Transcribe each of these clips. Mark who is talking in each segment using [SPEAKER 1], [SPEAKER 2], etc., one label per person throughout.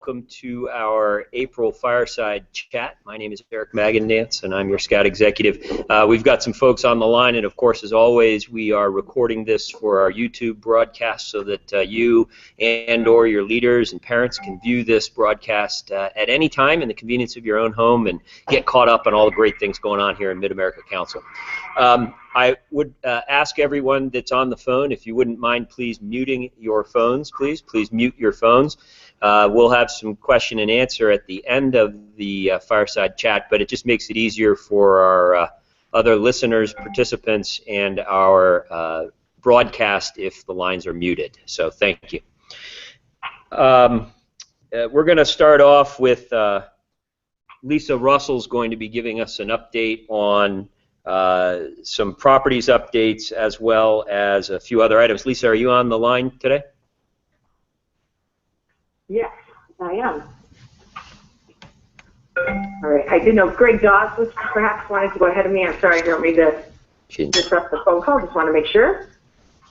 [SPEAKER 1] Welcome to our April Fireside Chat. My name is Eric Magandance, and I'm your Scout Executive. We've got some folks on the line, and of course, as always, we are recording this for our YouTube broadcast so that you and or your leaders and parents can view this broadcast at any time in the convenience of your own home and get caught up on all the great things going on here in Mid-America Council. I would ask everyone that's on the phone, if you wouldn't mind please muting your phones, please mute your phones. We'll have some question and answer at the end of the Fireside Chat, but it just makes it easier for our other listeners, participants, and our broadcast if the lines are muted. So thank you. We're going to start off with Lisa Russell's going to be giving us an update on some properties updates as well as a few other items. Lisa, are you on the line today?
[SPEAKER 2] Yes, I am. All right. I didn't know if Greg Dawes was perhaps wanted to go ahead of me. I'm sorry, I don't mean to disrupt the phone call. Just want to make sure.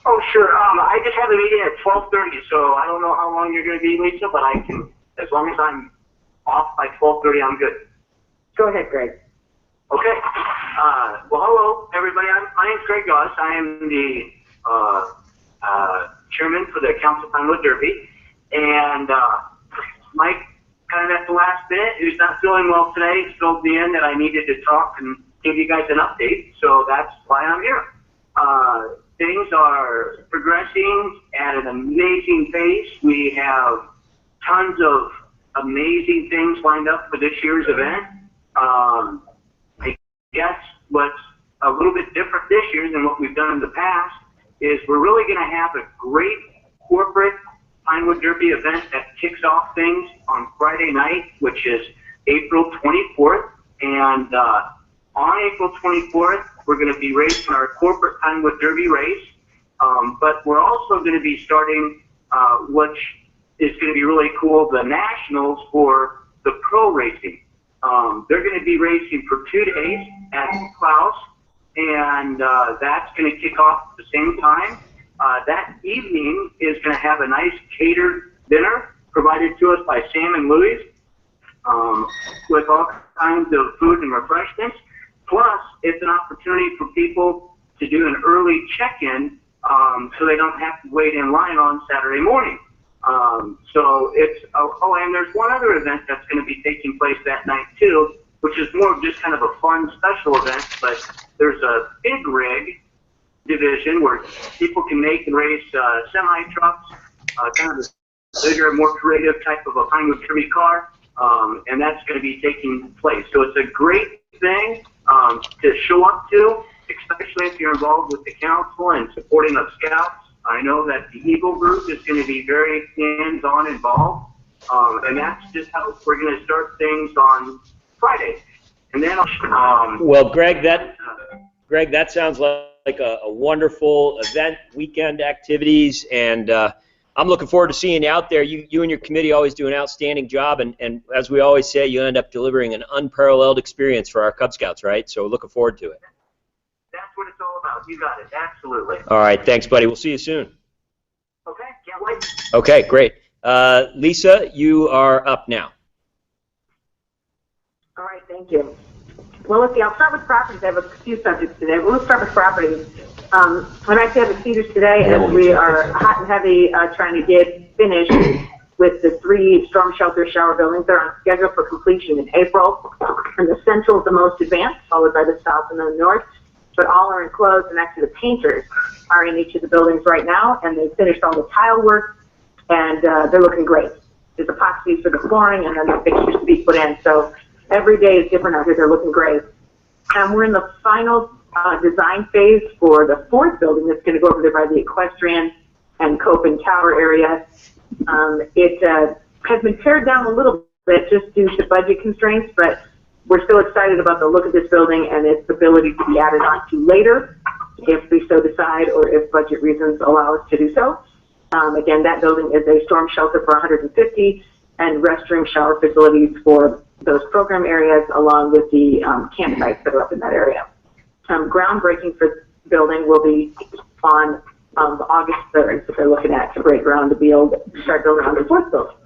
[SPEAKER 3] Oh, sure. I just have a meeting at 12:30, so I don't know how long you're going to be, Lisa, but I can, as long as I'm off by 12:30, I'm good.
[SPEAKER 2] Go ahead, Greg.
[SPEAKER 3] Okay. Well, hello, everybody. My name's Greg Dawes. I am the chairman for the Council Pinewood Derby. And Mike, kind of at the last minute, who's not feeling well today, filled me in that I needed to talk and give you guys an update. So that's why I'm here. Things are progressing at an amazing pace. We have tons of amazing things lined up for this year's event. I guess what's a little bit different this year than what we've done in the past is we're really going to have a great corporate Pinewood Derby event that kicks off things on Friday night, which is April 24th. And on April 24th, we're going to be racing our corporate Pinewood Derby race. But we're also going to be starting, which is going to be really cool, the nationals for the pro racing. They're going to be racing for 2 days at Klaus, and that's going to kick off at the same time. That evening is going to have a nice catered dinner provided to us by Sam and Louis with all kinds of food and refreshments. Plus, it's an opportunity for people to do an early check-in so they don't have to wait in line on Saturday morning. So it's, and there's one other event that's going to be taking place that night too, which is more of just kind of a fun special event, but there's a big rig division where people can make and race semi-trucks, kind of a bigger, more creative type of a Pinewood Derby car, and that's going to be taking place. So it's a great thing to show up to, especially if you're involved with the council and supporting the Scouts. I know that the Eagle group is going to be very hands-on involved, and that's just how we're going to start things on Friday. And then,
[SPEAKER 1] well, Greg, that sounds like a wonderful event, weekend activities, and I'm looking forward to seeing you out there. You and your committee always do an outstanding job, and as we always say, you end up delivering an unparalleled experience for our Cub Scouts, right? So looking forward to it.
[SPEAKER 3] That's what it's all about. You got it. Absolutely.
[SPEAKER 1] All right. Thanks, buddy. We'll see you soon.
[SPEAKER 3] Okay. Can't wait.
[SPEAKER 1] Okay, great. Lisa, you are up now.
[SPEAKER 2] All right. Thank you. Well, let's see. I'll start with properties. I have a few subjects today. Well, let's start with properties. I'm actually at the Cedars today, as we are hot and heavy trying to get finished with the 3 storm shelter shower buildings. They're on schedule for completion in April. And the central is the most advanced, followed by the south and the north. But all are enclosed, and actually the painters are in each of the buildings right now, and they've finished all the tile work, and they're looking great. There's epoxy for the flooring, and then the fixtures to be put in. So every day is different out here. They're looking great. And we're in the final design phase for the 4th building that's going to go over there by the equestrian and Coping Tower area. It has been pared down a little bit just due to budget constraints, but we're still excited about the look of this building and its ability to be added on to later if we so decide or if budget reasons allow us to do so. Again, that building is a storm shelter for 150 and restroom shower facilities for those program areas along with the campsites that are up in that area. Groundbreaking for the building will be on August 3rd, so they're looking at to break ground to be able to start building on the 4th building.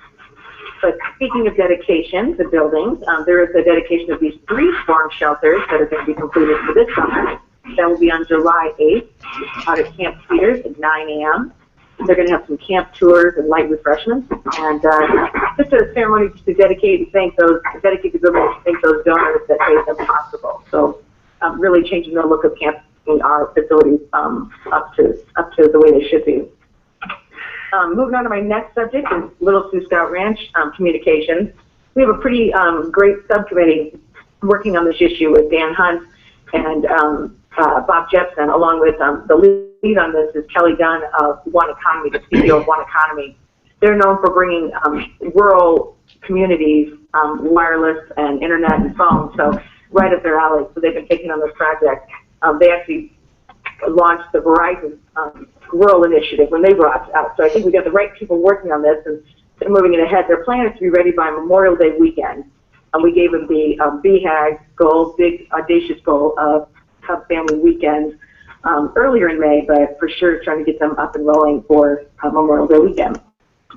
[SPEAKER 2] But speaking of dedications of buildings, there is a dedication of these 3 storm shelters that are going to be completed for this summer. That will be on July 8th out at Camp Cedars at 9 a.m. They're going to have some camp tours and light refreshments, and just a ceremony to dedicate and thank those, dedicate the building to thank those donors that made them possible. So really changing the look of camp in our facilities up to the way they should be. Moving on to my next subject is Little Sioux Scout Ranch communications. We have a pretty great subcommittee working on this issue with Dan Hunt and Bob Jepson, along with the lead on this is Kelly Gunn of One Economy, the CEO of One Economy. They're known for bringing rural communities wireless and internet and phone, so right up their alley. So they've been taking on this project. They actually launched the Verizon Rural Initiative when they brought it out. So I think we got the right people working on this, and they're moving it ahead. Their plan is to be ready by Memorial Day weekend. And we gave them the BHAG goal, big audacious goal of Cub Family Weekend earlier in May, but for sure trying to get them up and rolling for Memorial Day weekend.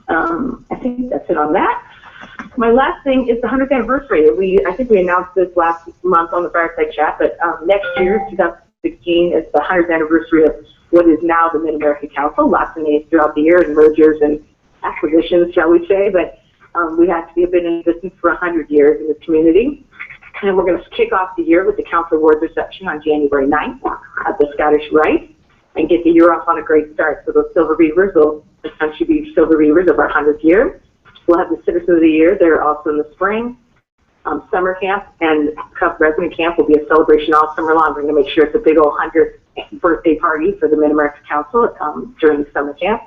[SPEAKER 2] I think that's it on that. My last thing is the 100th anniversary. I think we announced this last month on the Fireside Chat, but next year, 2016, is the 100th anniversary of what is now the Mid-America Council. Lots of names throughout the year, and mergers and acquisitions, shall we say, but we have been in existence for 100 years in this community. And we're going to kick off the year with the Council Awards reception on January 9th at the Scottish Rite and get the year off on a great start. So those Silver Beavers will essentially be Silver Beavers of our 100th year. We'll have the Citizens of the Year. They're also in the spring. Summer camp and Cub resident camp will be a celebration all summer long. We're going to make sure it's a big old 100th birthday party for the Mid-America Council during the summer camp.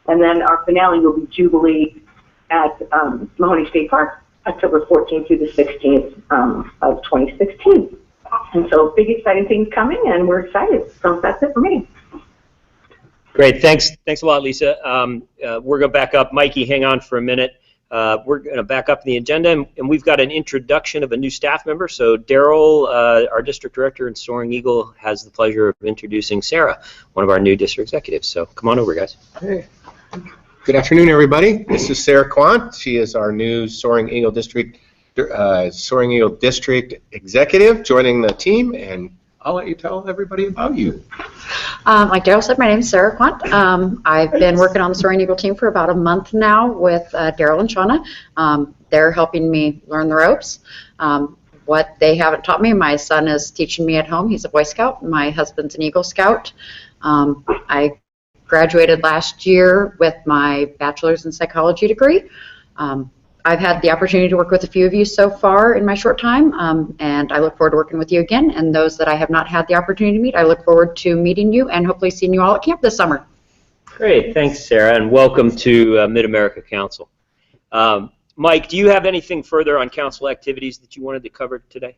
[SPEAKER 2] And then our finale will be Jubilee at Mahoney State Park, October 14th through the 16th of 2016. And so big exciting things coming, and we're excited. So that's it for me.
[SPEAKER 1] Great, thanks a lot, Lisa. We're going to back up. Mikey, hang on for a minute. We're going to back up the agenda, and we've got an introduction of a new staff member. So Daryl, our district director in Soaring Eagle, has the pleasure of introducing Sarah, one of our new district executives. So come on over, guys.
[SPEAKER 4] Hey. Good afternoon, everybody. This is Sarah Quandt. She is our new Soaring Eagle District executive, joining the team, and I'll let you tell everybody about you.
[SPEAKER 5] Like Daryl said, my name is Sarah Quandt. I've been working on the Soaring Eagle team for about a month now with Daryl and Shauna. They're helping me learn the ropes. What they haven't taught me, my son is teaching me at home. He's a Boy Scout. My husband's an Eagle Scout. I graduated last year with my bachelor's in psychology degree. I've had the opportunity to work with a few of you so far in my short time, and I look forward to working with you again. And those that I have not had the opportunity to meet, I look forward to meeting you and hopefully seeing you all at camp this summer.
[SPEAKER 1] Great, thanks, Sarah, and welcome to Mid-America Council. Mike, do you have anything further on council activities that you wanted to cover today?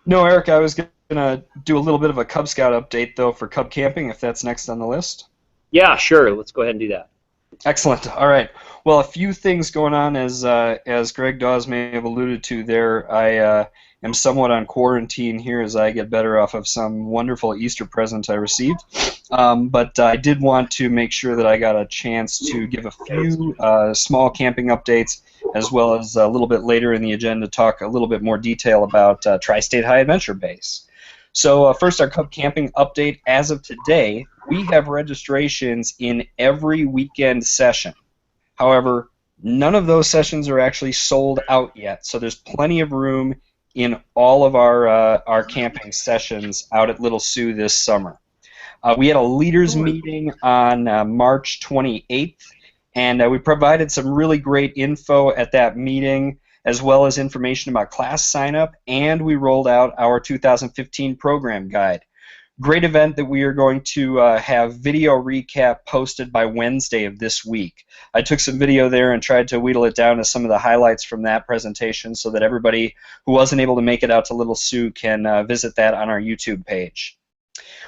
[SPEAKER 6] No, Eric, I was going to do a little bit of a Cub Scout update, though, for Cub Camping, if that's next on the list.
[SPEAKER 1] Yeah, sure. Let's go ahead and do that.
[SPEAKER 6] Excellent. All right. Well, a few things going on, as Greg Dawes may have alluded to there. I am somewhat on quarantine here as I get better off of some wonderful Easter present I received. But I did want to make sure that I got a chance to give a few small camping updates, as well as a little bit later in the agenda talk a little bit more detail about Tri-State High Adventure Base. So first, our Cub Camping update. As of today, we have registrations in every weekend session. However, none of those sessions are actually sold out yet, so there's plenty of room in all of our camping sessions out at Little Sioux this summer. We had a leaders meeting on March 28th, and we provided some really great info at that meeting, as well as information about class sign-up, and we rolled out our 2015 program guide. Great event that we are going to have video recap posted by Wednesday of this week. I took some video there and tried to wheedle it down to some of the highlights from that presentation so that everybody who wasn't able to make it out to Little Sioux can visit that on our YouTube page.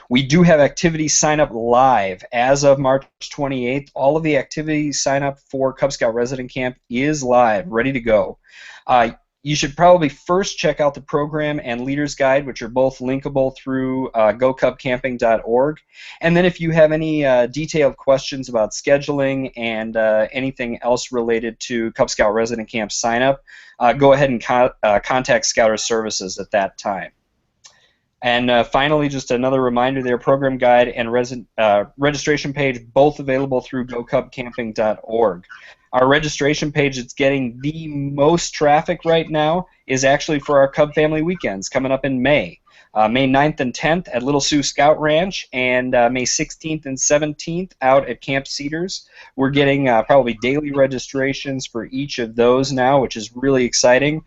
[SPEAKER 6] We do have activity sign up live as of March 28th. All of the activity sign up for Cub Scout Resident Camp is live, ready to go. you should probably first check out the program and leaders guide, which are both linkable through gocubcamping.org. And then if you have any detailed questions about scheduling and anything else related to Cub Scout resident camp sign up, go ahead and contact Scouter Services at that time. And finally, just another reminder, their program guide and registration page, both available through gocubcamping.org. Our registration page that's getting the most traffic right now is actually for our Cub Family Weekends coming up in May. May 9th and 10th at Little Sioux Scout Ranch, and May 16th and 17th out at Camp Cedars. We're getting probably daily registrations for each of those now, which is really exciting.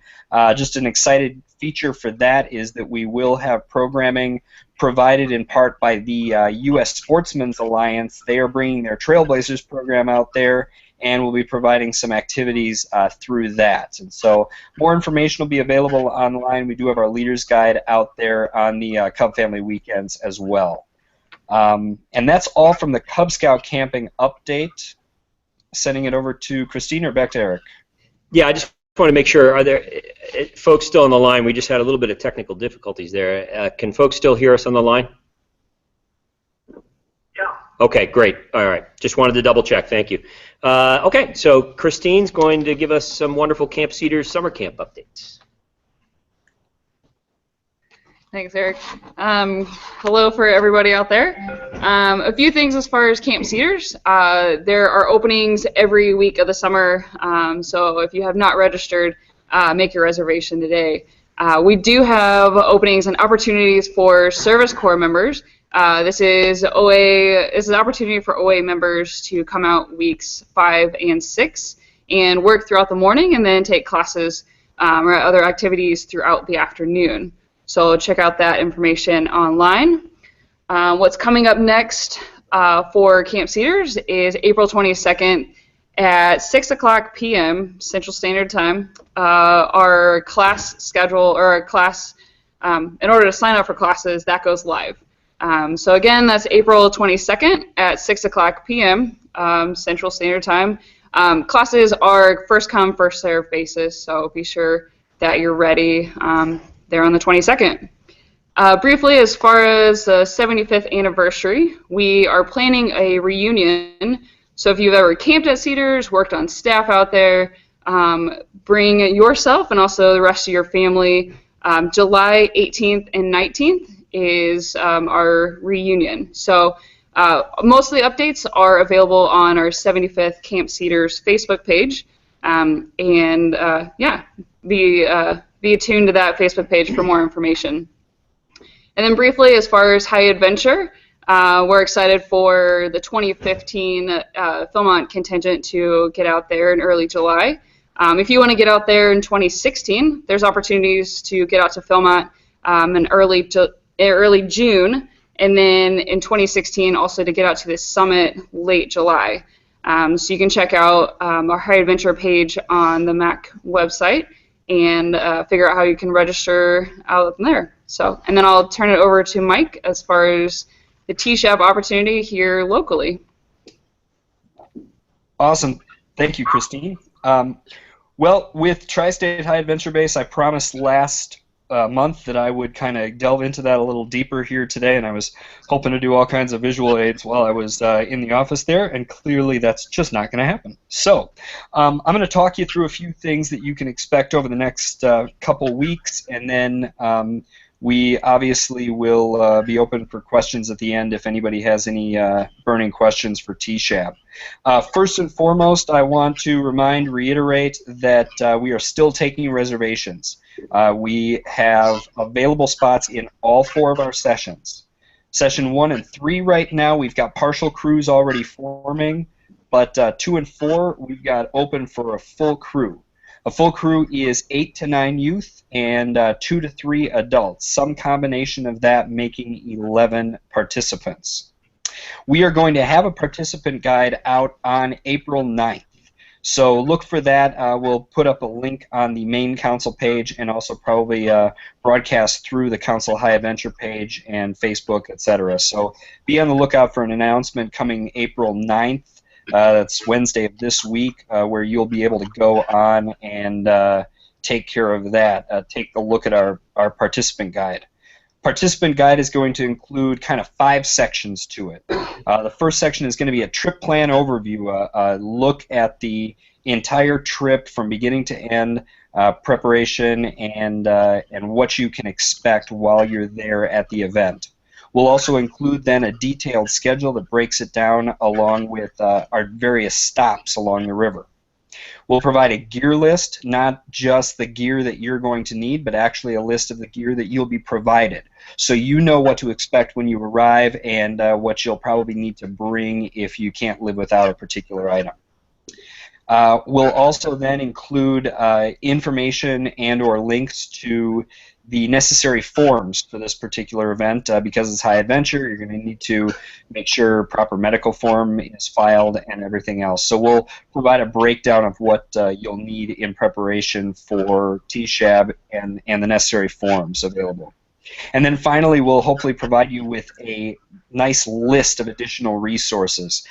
[SPEAKER 6] Just an excited feature for that is that we will have programming provided in part by the U.S. Sportsman's Alliance. They are bringing their Trailblazers program out there, and we'll be providing some activities through that. And so more information will be available online. We do have our leaders guide out there on the Cub Family Weekends as well. And that's all from the Cub Scout camping update. Sending it over to Christine or back to Eric.
[SPEAKER 1] Yeah, I just want to make sure, are there folks still on the line? We just had a little bit of technical difficulties there. Can folks still hear us on the line? Okay, great. All right. Just wanted to double check. Thank you. Okay, so Christine's going to give us some wonderful Camp Cedars summer camp updates.
[SPEAKER 7] Thanks, Eric. Hello for everybody out there. A few things as far as Camp Cedars. There are openings every week of the summer, so if you have not registered, make your reservation today. We do have openings and opportunities for Service Corps members. This is an opportunity for OA members to come out weeks 5 and 6 and work throughout the morning and then take classes or other activities throughout the afternoon. So check out that information online. What's coming up next for Camp Cedars is April 22nd at 6 o'clock p.m. Central Standard Time. Our class schedule, or our class, in order to sign up for classes, that goes live. So again, that's April 22nd at 6 o'clock p.m. Central Standard Time. Classes are first come, first served basis, so be sure that you're ready there on the 22nd. Briefly, as far as the 75th anniversary, we are planning a reunion. So if you've ever camped at Cedars, worked on staff out there, bring yourself and also the rest of your family. July 18th and 19th is our reunion. So most of the updates are available on our 75th Camp Cedars Facebook page. Yeah, be attuned to that Facebook page for more information. And then briefly, as far as High Adventure, we're excited for the 2015 Philmont contingent to get out there in early July. If you want to get out there in 2016, there's opportunities to get out to Philmont in early June, and then in 2016 also to get out to this summit late July. So you can check out our High Adventure page on the MAC website and figure out how you can register out from there. So, and then I'll turn it over to Mike as far as the T-Shab opportunity here locally.
[SPEAKER 6] Awesome. Thank you, Christine. Well, with Tri-State High Adventure Base, I promised last month that I would kind of delve into that a little deeper here today, and I was hoping to do all kinds of visual aids while I was in the office there, and clearly that's just not going to happen. So I'm going to talk you through a few things that you can expect over the next couple weeks, and then we obviously will be open for questions at the end if anybody has any burning questions for T-Shab. First and foremost, I want to reiterate that we are still taking reservations. We have available spots in all 4 of our sessions. Session 1 and 3 right now, we've got partial crews already forming, but 2 and 4, we've got open for a full crew. A full crew is 8 to 9 youth and 2 to 3 adults, some combination of that making 11 participants. We are going to have a participant guide out on April 9th. So look for that. We'll put up a link on the main council page and also probably broadcast through the Council High Adventure page and Facebook, etc. So be on the lookout for an announcement coming April 9th. That's Wednesday of this week, where you'll be able to go on and take care of that, take a look at our participant guide. Participant guide is going to include kind of 5 sections to it. The first section is going to be a trip plan overview, a look at the entire trip from beginning to end, preparation, and what you can expect while you're there at the event. We'll also include then a detailed schedule that breaks it down along with our various stops along the river. We'll provide a gear list, not just the gear that you're going to need, but actually a list of the gear that you'll be provided. So you know what to expect when you arrive and what you'll probably need to bring if you can't live without a particular item. We'll also then include information and or links to the necessary forms for this particular event. Because it's high adventure, you're going to need to make sure proper medical form is filed and everything else. So we'll provide a breakdown of what you'll need in preparation for TSHAB and the necessary forms available. And then finally, we'll hopefully provide you with a nice list of additional resources.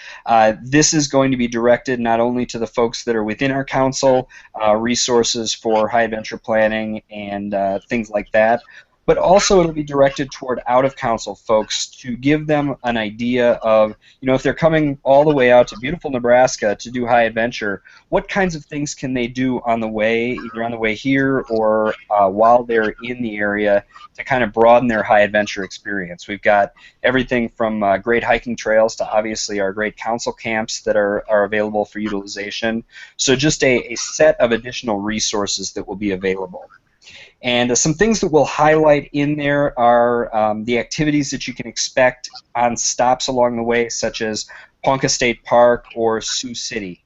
[SPEAKER 6] This is going to be directed not only to the folks that are within our council, resources for high adventure planning and things like that, but also it'll be directed toward out-of-council folks to give them an idea of, if they're coming all the way out to beautiful Nebraska to do high adventure, what kinds of things can they do on the way, either on the way here or while they're in the area, to kind of broaden their high adventure experience. We've got everything from great hiking trails to obviously our great council camps that are available for utilization. So just a set of additional resources that will be available. And some things that we'll highlight in there are the activities that you can expect on stops along the way, such as Ponca State Park or Sioux City.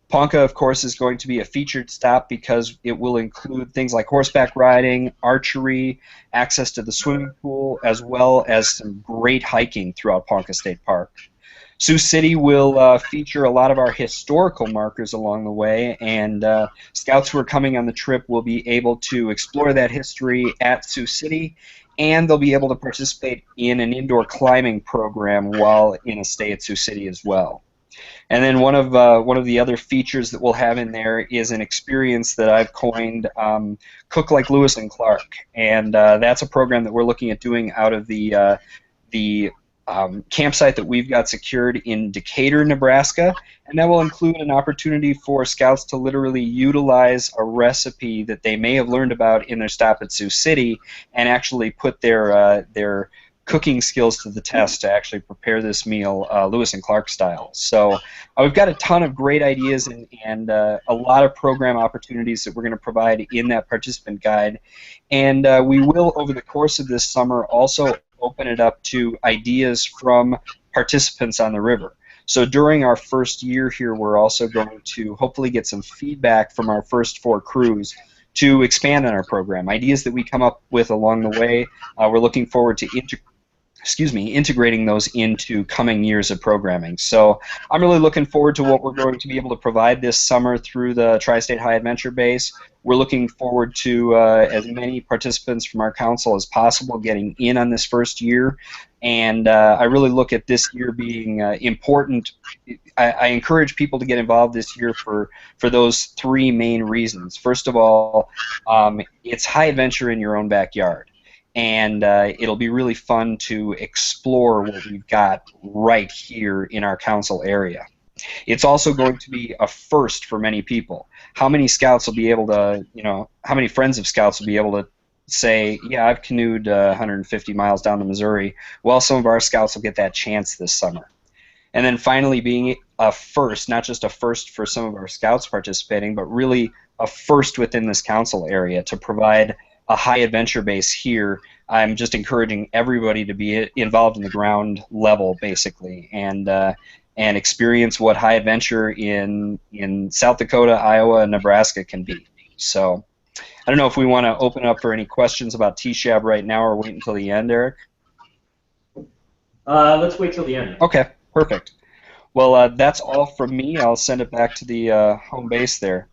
[SPEAKER 6] Ponca, of course, is going to be a featured stop because it will include things like horseback riding, archery, access to the swimming pool, as well as some great hiking throughout Ponca State Park. Sioux City will feature a lot of our historical markers along the way, and scouts who are coming on the trip will be able to explore that history at Sioux City, and they'll be able to participate in an indoor climbing program while in a stay at Sioux City as well. And then one of the other features that we'll have in there is an experience that I've coined Cook Like Lewis and Clark, and that's a program that we're looking at doing out of the campsite that we've got secured in Decatur, Nebraska, and that will include an opportunity for scouts to literally utilize a recipe that they may have learned about in their stop at Sioux City and actually put their cooking skills to the test to actually prepare this meal Lewis and Clark style. So we've got a ton of great ideas and a lot of program opportunities that we're going to provide in that participant guide, and we will, over the course of this summer, also open it up to ideas from participants on the river. So during our first year here, we're also going to hopefully get some feedback from our first 4 crews to expand on our program. Ideas that we come up with along the way, we're looking forward to integrating those into coming years of programming. So I'm really looking forward to what we're going to be able to provide this summer through the Tri-State High Adventure Base. We're looking forward to as many participants from our council as possible getting in on this first year, and I really look at this year being important. I encourage people to get involved this year for those 3 main reasons. First of all, it's high adventure in your own backyard. And it'll be really fun to explore what we've got right here in our council area. It's also going to be a first for many people. How many scouts will be able to, how many friends of scouts will be able to say, yeah, I've canoed 150 miles down the Missouri? Well, some of our scouts will get that chance this summer. And then finally, being a first, not just a first for some of our scouts participating, but really a first within this council area to provide a high adventure base here. I'm just encouraging everybody to be involved in the ground level, basically, and experience what high adventure in South Dakota, Iowa, and Nebraska can be. So I don't know if we want to open up for any questions about TSHAB right now or wait until the end, Eric?
[SPEAKER 1] Let's wait till the end.
[SPEAKER 6] Okay, perfect. Well, that's all from me. I'll send it back to the home base there.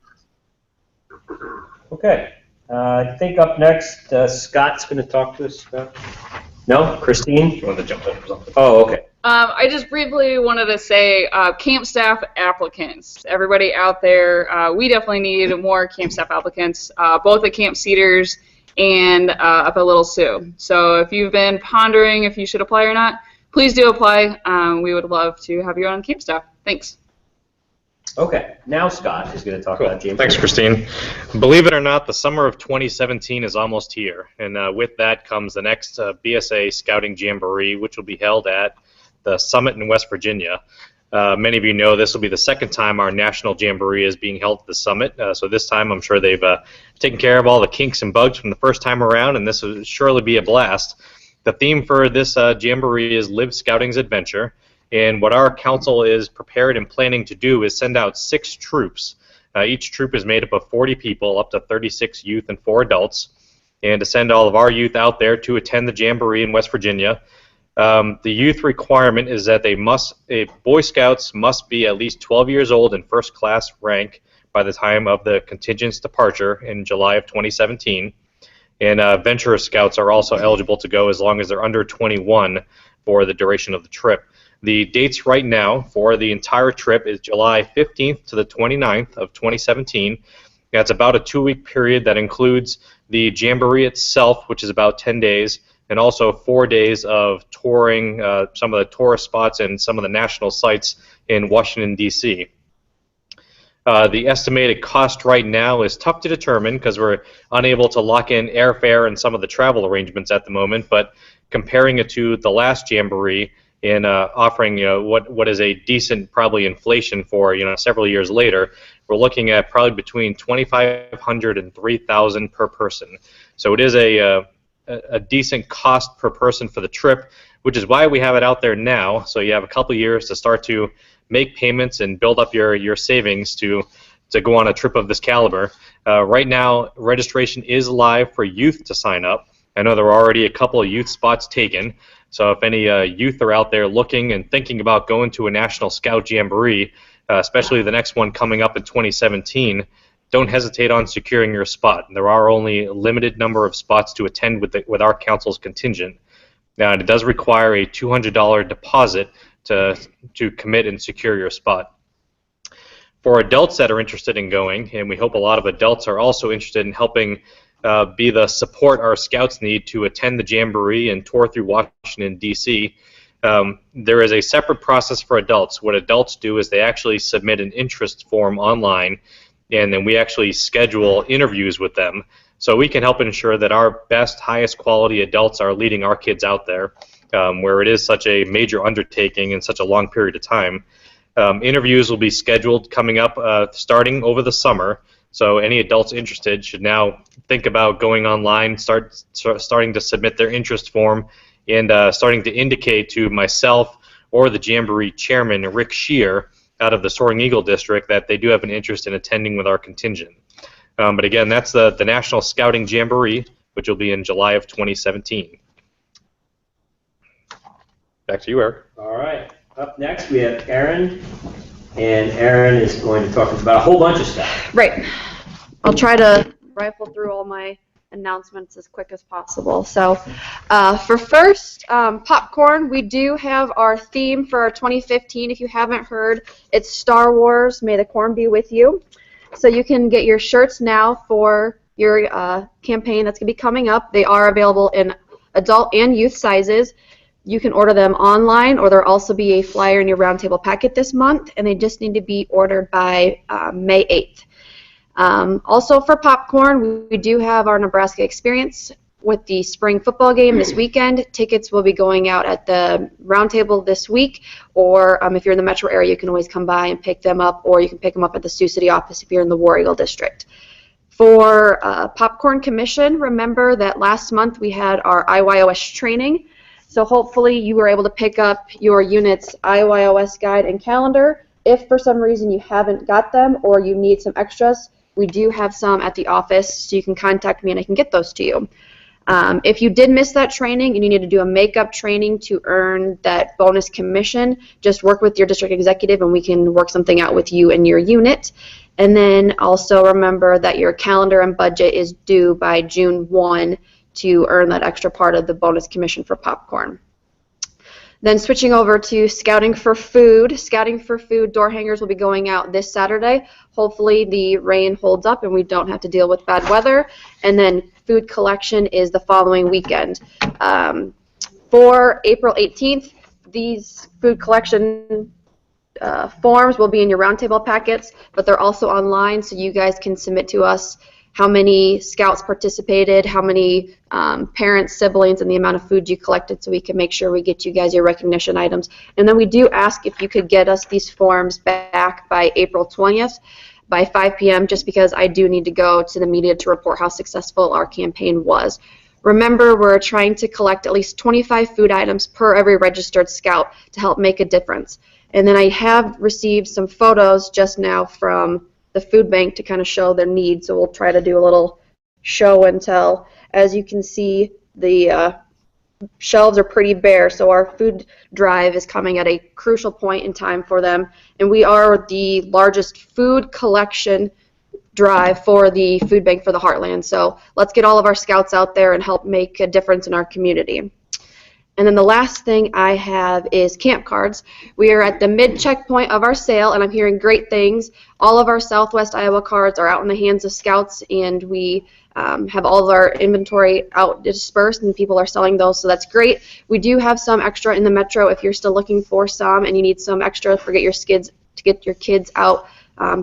[SPEAKER 1] Okay. I think up next, Scott's going to talk to us. No? Christine?
[SPEAKER 8] You want to jump in or something?
[SPEAKER 1] Oh, okay.
[SPEAKER 7] I just briefly wanted to say camp staff applicants. Everybody out there, we definitely need more camp staff applicants, both at Camp Cedars and up at Little Sioux. So if you've been pondering if you should apply or not, please do apply. We would love to have you on camp staff. Thanks.
[SPEAKER 1] Okay, now Scott is going to talk about Jamboree.
[SPEAKER 8] Thanks, Christine. Believe it or not, the summer of 2017 is almost here, and with that comes the next BSA Scouting Jamboree, which will be held at the Summit in West Virginia. Many of you know this will be the second time our National Jamboree is being held at the Summit, so this time I'm sure they've taken care of all the kinks and bugs from the first time around, and this will surely be a blast. The theme for this Jamboree is Live Scouting's Adventure. And what our council is prepared and planning to do is send out 6 troops. Each troop is made up of 40 people, up to 36 youth and 4 adults, and to send all of our youth out there to attend the Jamboree in West Virginia. The youth requirement is that Boy Scouts must be at least 12 years old in first class rank by the time of the Contingents departure in July of 2017. And Venturer Scouts are also eligible to go as long as they're under 21 for the duration of the trip. The dates right now for the entire trip is July 15th to the 29th of 2017. That's about a 2-week period that includes the Jamboree itself, which is about 10 days, and also 4 days of touring some of the tourist spots and some of the national sites in Washington, D.C. The estimated cost right now is tough to determine because we're unable to lock in airfare and some of the travel arrangements at the moment, but comparing it to the last Jamboree, in offering what is a decent probably inflation for several years later, we're looking at probably between $2,500 and $3,000 per person. So it is a decent cost per person for the trip, which is why we have it out there now. So you have a couple years to start to make payments and build up your savings to go on a trip of this caliber. Right now, registration is live for youth to sign up. I know there are already a couple of youth spots taken. So if any youth are out there looking and thinking about going to a National Scout Jamboree, especially the next one coming up in 2017, don't hesitate on securing your spot. There are only a limited number of spots to attend with our council's contingent. Now, it does require a $200 deposit to commit and secure your spot. For adults that are interested in going, and we hope a lot of adults are also interested in helping be the support our scouts need to attend the Jamboree and tour through Washington, D.C. There is a separate process for adults. What adults do is they actually submit an interest form online, and then we actually schedule interviews with them so we can help ensure that our best, highest quality adults are leading our kids out there, where it is such a major undertaking in such a long period of time. Interviews will be scheduled coming up starting over the summer. So any adults interested should now think about going online, starting to submit their interest form, and starting to indicate to myself or the Jamboree chairman, Rick Shear, out of the Soaring Eagle district, that they do have an interest in attending with our contingent. But again, that's the National Scouting Jamboree, which will be in July of 2017. Back to you, Eric.
[SPEAKER 1] All right. Up next, we have Erin. And Erin is going to talk about a whole bunch of stuff.
[SPEAKER 9] Right. I'll try to rifle through all my announcements as quick as possible. So for first, popcorn, we do have our theme for our 2015. If you haven't heard, it's Star Wars, May the Corn Be With You. So you can get your shirts now for your campaign that's going to be coming up. They are available in adult and youth sizes. You can order them online, or there'll also be a flyer in your roundtable packet this month, and they just need to be ordered by May 8th. Also for popcorn, we do have our Nebraska Experience with the spring football game this weekend. Tickets will be going out at the roundtable this week, or if you're in the metro area, you can always come by and pick them up, or you can pick them up at the Sioux City office if you're in the War Eagle district. For Popcorn Commission, remember that last month we had our IYOS training. So hopefully you were able to pick up your unit's IYOS guide and calendar. If for some reason you haven't got them or you need some extras, we do have some at the office, so you can contact me and I can get those to you. If you did miss that training and you need to do a makeup training to earn that bonus commission, just work with your district executive and we can work something out with you and your unit. And then also remember that your calendar and budget is due by June 1 to earn that extra part of the bonus commission for popcorn. Then switching over to Scouting for Food. Scouting for Food door hangers will be going out this Saturday. Hopefully the rain holds up and we don't have to deal with bad weather. And then food collection is the following weekend. For April 18th, these food collection forms will be in your roundtable packets, but they're also online, so you guys can submit to us how many scouts participated, how many parents, siblings, and the amount of food you collected, so we can make sure we get you guys your recognition items. And then we do ask if you could get us these forms back by April 20th by 5 p.m. just because I do need to go to the media to report how successful our campaign was. Remember, we're trying to collect at least 25 food items per every registered scout to help make a difference. And then I have received some photos just now from the food bank to kind of show their needs, so we'll try to do a little show and tell. As you can see, the shelves are pretty bare, so our food drive is coming at a crucial point in time for them, and we are the largest food collection drive for the food bank for the Heartland. So let's get all of our scouts out there and help make a difference in our community. And then the last thing I have is camp cards. We are at the mid-checkpoint of our sale, and I'm hearing great things. All of our Southwest Iowa cards are out in the hands of scouts, and we have all of our inventory out dispersed, and people are selling those, so that's great. We do have some extra in the Metro if you're still looking for some and you need some extra to get your kids out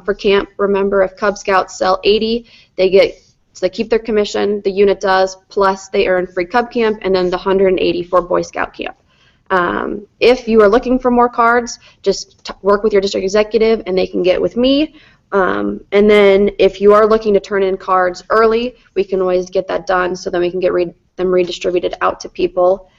[SPEAKER 9] for camp. Remember, if Cub Scouts sell 80, they keep their commission, the unit does, plus they earn free Cub Camp and then the 180 for Boy Scout Camp. If you are looking for more cards, just work with your district executive and they can get with me. And then if you are looking to turn in cards early, we can always get that done so then we can get them redistributed out to people.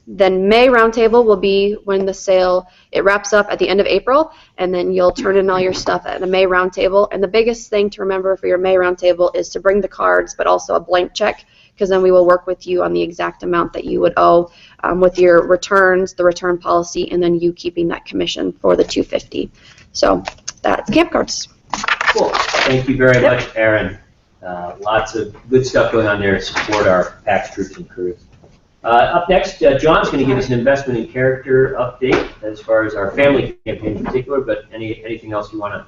[SPEAKER 9] Then May Roundtable will be when the sale, it wraps up at the end of April, and then you'll turn in all your stuff at the May Roundtable. And the biggest thing to remember for your May Roundtable is to bring the cards, but also a blank check, because then we will work with you on the exact amount that you would owe with your returns, the return policy, and then you keeping that commission for the $250. So that's camp cards.
[SPEAKER 1] Cool. Thank you very much, Erin. Lots of good stuff going on there to support our PAX troops and crews. Up next, John's going to give us an investment in character update as far as our family campaign in particular, but anything else you want to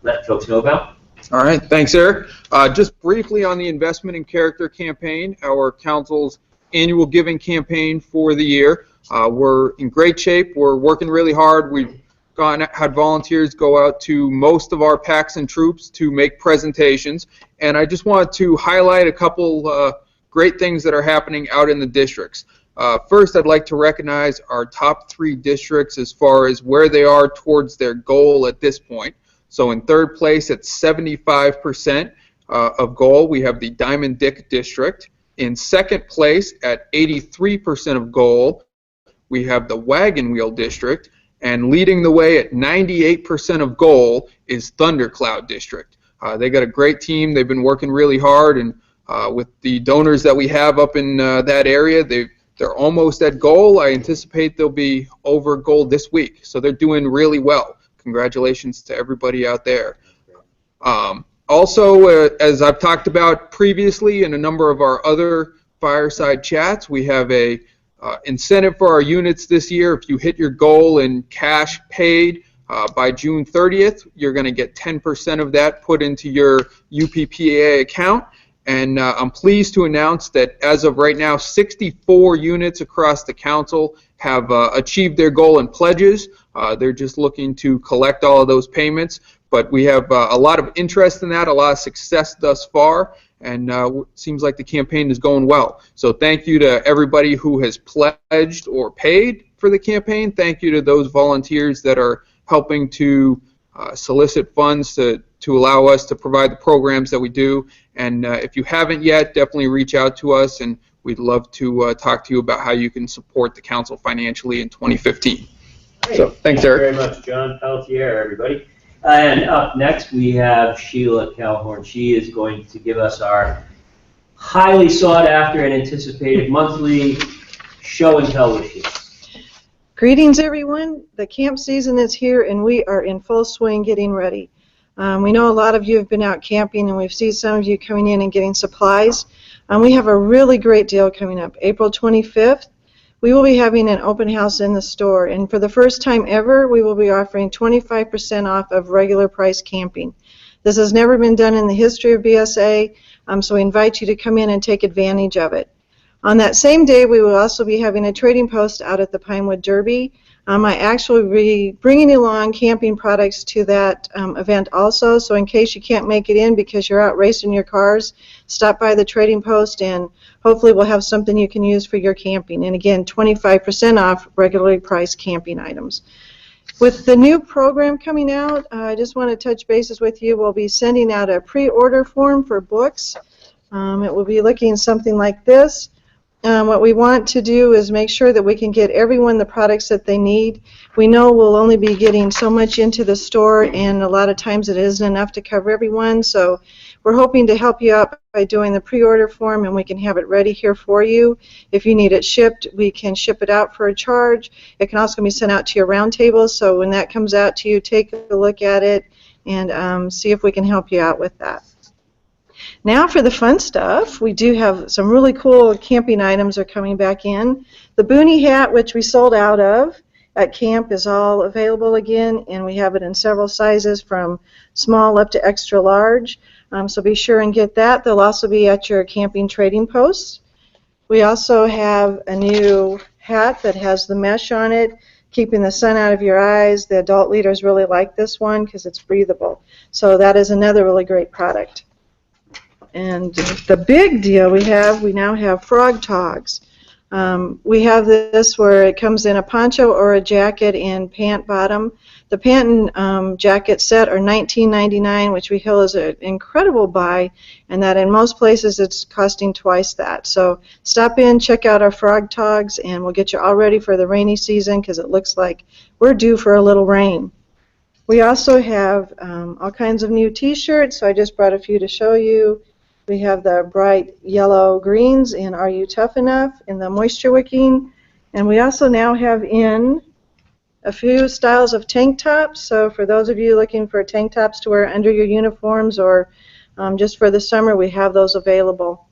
[SPEAKER 1] let folks know about?
[SPEAKER 10] All right, thanks, Eric. Just briefly on the investment in character campaign, our council's annual giving campaign for the year. We're in great shape. We're working really hard. We've had volunteers go out to most of our PAX and troops to make presentations, and I just wanted to highlight a couple great things that are happening out in the districts. First, I'd like to recognize our top 3 districts as far as where they are towards their goal at this point. So in third place at 75% of goal, we have the Diamond Dick District. In second place at 83% of goal, we have the Wagon Wheel District. And leading the way at 98% of goal is Thundercloud District. They got a great team. They've been working really hard, and with the donors that we have up in that area, they're almost at goal. I anticipate they'll be over goal this week. So they're doing really well. Congratulations to everybody out there. Also, as I've talked about previously in a number of our other Fireside chats, we have a incentive for our units this year. If you hit your goal in cash paid by June 30th, you're going to get 10% of that put into your UPPA account. And I'm pleased to announce that as of right now, 64 units across the council have achieved their goal in pledges. They're just looking to collect all of those payments. But we have a lot of interest in that, a lot of success thus far, and it seems like the campaign is going well. So thank you to everybody who has pledged or paid for the campaign. Thank you to those volunteers that are helping to solicit funds to allow us to provide the programs that we do. And if you haven't yet, definitely reach out to us, and we'd love to talk to you about how you can support the council financially in 2015.
[SPEAKER 1] Great.
[SPEAKER 10] So thanks, Eric.
[SPEAKER 1] Thank you very much, John Pelletier, everybody. And up next, we have Sheila Calhorn. She is going to give us our highly sought after and anticipated monthly show and tell with Sheila.
[SPEAKER 11] Greetings, everyone. The camp season is here, and we are in full swing getting ready. We know a lot of you have been out camping, and we've seen some of you coming in and getting supplies. We have a really great deal coming up. April 25th, we will be having an open house in the store. And for the first time ever, we will be offering 25% off of regular price camping. This has never been done in the history of BSA, so we invite you to come in and take advantage of it. On that same day, we will also be having a trading post out at the Pinewood Derby. I actually will be bringing along camping products to that event also, so in case you can't make it in because you're out racing your cars, stop by the trading post and hopefully we'll have something you can use for your camping. And again, 25% off regularly priced camping items. With the new program coming out, I just want to touch bases with you. We'll be sending out a pre-order form for books. It will be looking something like this. What we want to do is make sure that we can get everyone the products that they need. We know we'll only be getting so much into the store, and a lot of times it isn't enough to cover everyone, so we're hoping to help you out by doing the pre-order form, and we can have it ready here for you. If you need it shipped, we can ship it out for a charge. It can also be sent out to your round table, so when that comes out to you, take a look at it and see if we can help you out with that. Now for the fun stuff, we do have some really cool camping items are coming back in. The Boonie hat, which we sold out of at camp, is all available again, and we have it in several sizes from small up to extra large. So be sure and get that. They'll also be at your camping trading posts. We also have a new hat that has the mesh on it, keeping the sun out of your eyes. The adult leaders really like this one because it's breathable. So that is another really great product. And the big deal we now have frog togs. We have this where it comes in a poncho or a jacket and pant bottom. The pant and jacket set are $19.99, which we feel is an incredible buy, and that in most places it's costing twice that. So stop in, check out our frog togs, and we'll get you all ready for the rainy season because it looks like we're due for a little rain. We also have all kinds of new t-shirts, so I just brought a few to show you. We have the bright yellow greens in Are You Tough Enough in the moisture wicking, and we also now have in a few styles of tank tops. So for those of you looking for tank tops to wear under your uniforms or just for the summer, we have those available.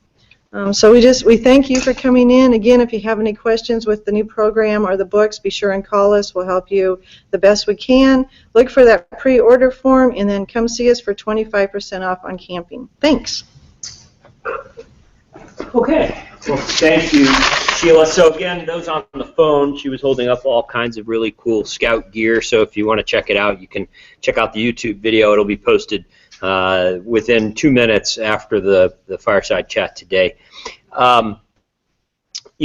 [SPEAKER 11] So we thank you for coming in. Again, if you have any questions with the new program or the books, be sure and call us. We'll help you the best we can. Look for that pre-order form and then come see us for 25% off on camping. Thanks.
[SPEAKER 1] Okay. Well, thank you, Sheila. So again, those on the phone, she was holding up all kinds of really cool Scout gear. So if you want to check it out, you can check out the YouTube video. It'll be posted within 2 minutes after the Fireside chat today. You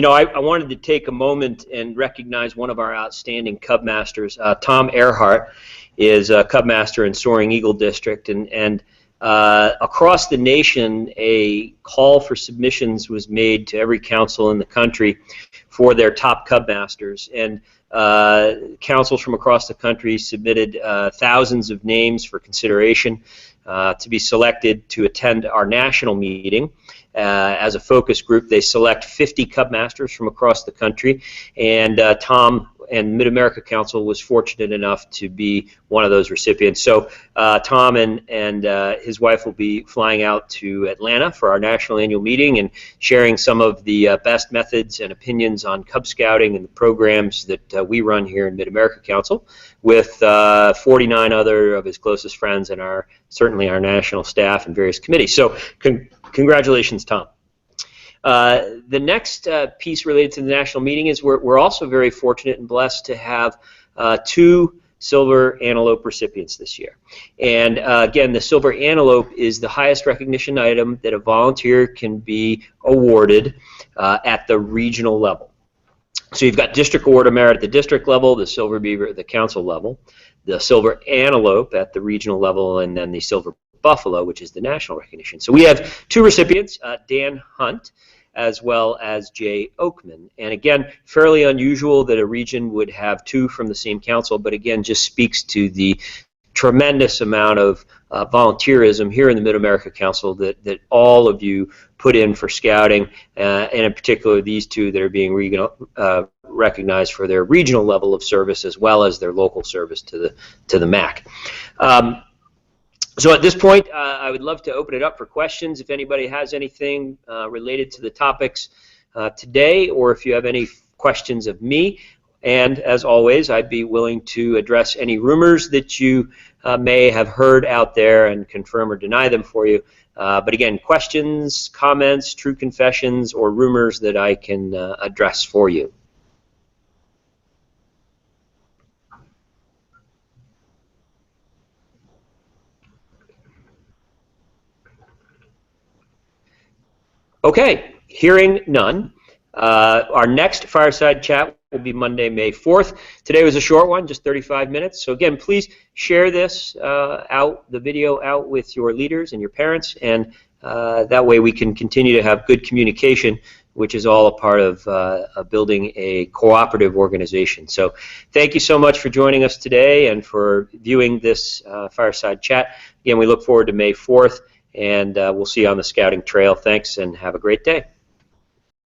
[SPEAKER 1] know, I wanted to take a moment and recognize one of our outstanding Cubmasters. Tom Earhart is a Cubmaster in Soaring Eagle District, and across the nation, a call for submissions was made to every council in the country for their top Cubmasters, and councils from across the country submitted thousands of names for consideration to be selected to attend our national meeting. As a focus group, they select 50 Cubmasters from across the country, and Tom and Mid-America Council was fortunate enough to be one of those recipients. So Tom and his wife will be flying out to Atlanta for our national annual meeting and sharing some of the best methods and opinions on Cub Scouting and the programs that we run here in Mid-America Council with 49 other of his closest friends and certainly our national staff and various committees. So congratulations, Tom. The next piece related to the national meeting is we're also very fortunate and blessed to have 2 Silver Antelope recipients this year. And again, the Silver Antelope is the highest recognition item that a volunteer can be awarded at the regional level. So you've got District Award of Merit at the district level, the Silver Beaver at the council level, the Silver Antelope at the regional level, and then the Silver Buffalo, which is the national recognition. So we have 2 recipients, Dan Hunt, as well as Jay Oakman. And again, fairly unusual that a region would have 2 from the same council, but again, just speaks to the tremendous amount of volunteerism here in the Mid-America Council that all of you put in for scouting, and in particular these 2 that are being recognized for their regional level of service as well as their local service to the MAC. So at this point, I would love to open it up for questions. If anybody has anything related to the topics today, or if you have any questions of me. And as always, I'd be willing to address any rumors that you may have heard out there and confirm or deny them for you. But again, questions, comments, true confessions, or rumors that I can address for you. Okay, hearing none. Our next Fireside Chat will be Monday, May 4th. Today was a short one, just 35 minutes. So again, please share this the video out with your leaders and your parents, and that way we can continue to have good communication, which is all a part of building a cooperative organization. So thank you so much for joining us today and for viewing this Fireside Chat. Again, we look forward to May 4th. And we'll see you on the scouting trail. Thanks, and have a great day.